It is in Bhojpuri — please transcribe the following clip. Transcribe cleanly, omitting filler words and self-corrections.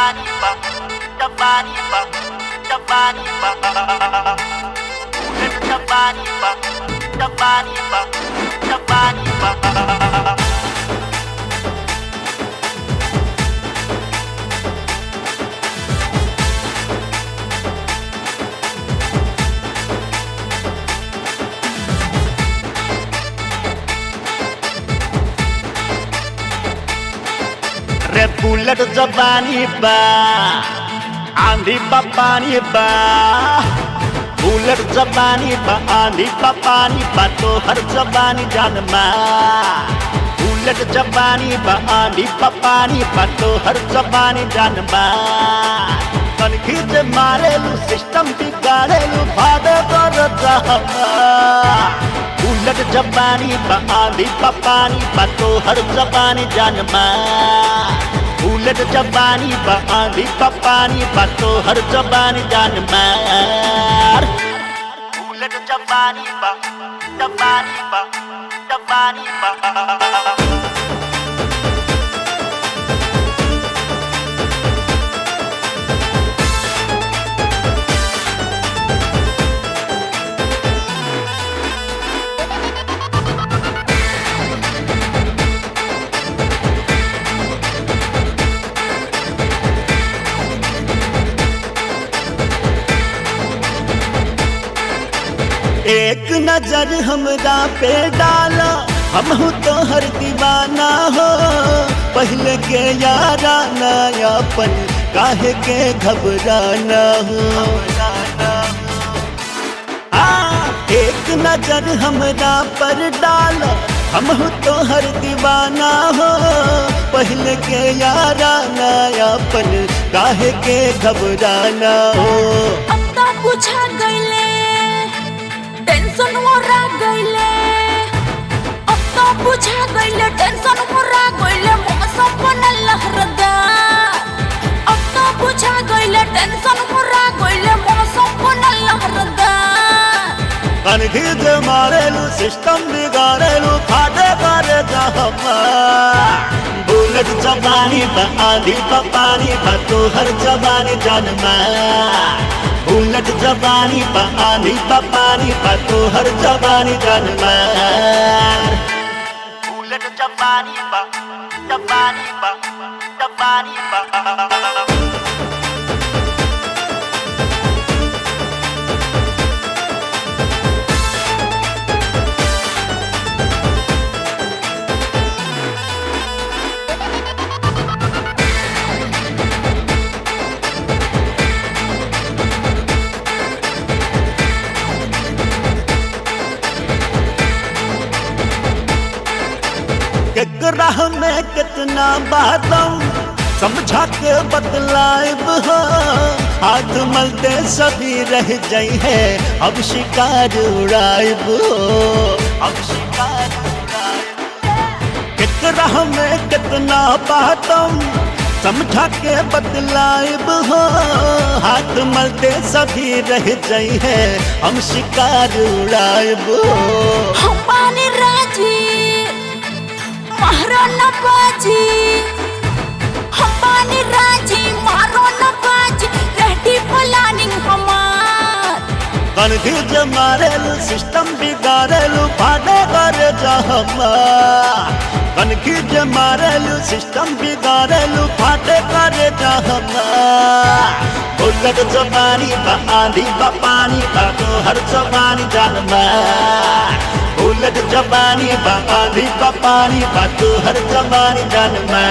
Jabani ba, Jabani ba, Jabani ba. Jabani ba, Jabani ba, Jabani ba. रे बुलेट जबानी बा आंधी पानी बा बुलेट जबानी बा आंधी पानी बा तो हर जबानी जानमा बुलेट जबानी बा आंधी पानी बा तो हर जबानी जानमा कनखी जे मारेलू सिस्टम बिगाड़ेलू भादे कर जहमा बुलेट जबानी बा आंधी पानी बा तो हर जबानी जानमा बुलेट जबानी बा आंधी पानी बा तो हर जबानी जानमा बुलेट जबानी बा जबानी बा जबानी बा एक नजर हमरा पे डाला हम हो तो हर दीवाना हो पहले के यारा नयापन काहे के घबराना हो एक नजर हमरा पर डाला हम हो तो हर दीवाना हो पहले के यारा नयापन काहे के घबराना हो अब तो पूछा गईले टेंशन मोरा गईले अब तो पूछा गईले टेंशन मोरा गईले मौसम बनल लहरदा अब तो पूछा गईले टेंशन मोरा गईले मौसम बनल लहरदा कनखी जे मारेलू सिस्टम बिगाड़ेलू फाटे करे जहमा बुलेट जबानी बा आंधी पानी बा तो हर जबानी जानमा बुलेट जबानी बा आंधी पानी बा तो हर जबानी जानमा बुलेट जबानी बा जबानी बा जबानी बा राह में कितना बातम समझा के बतलाइब हो हाथ मलते सभी रह जाई है अब शिकार उड़ाइब हो अब शिकार उड़ाइब राह में कितना बातम समझा के बतलाइब हो हाथ मलते सभी रह जाई है हम शिकार उड़ाइब हो हम पानी राजी मारो न बाजी हम पानी राजी मारो न बाजी रेडी प्लानिंग हमार कनखी जे मारेलू सिस्टम बिगाड़ेलू फाटे करे जहमा कनखी जे मारेलू सिस्टम बिगाड़ेलू फाटे करे जहमा बुलेट जबानी बा आंधी पानी बा तो हर जबानी जानमा बुलेट जबानी बा आंधी पानी बा तो हर जबानी जानमा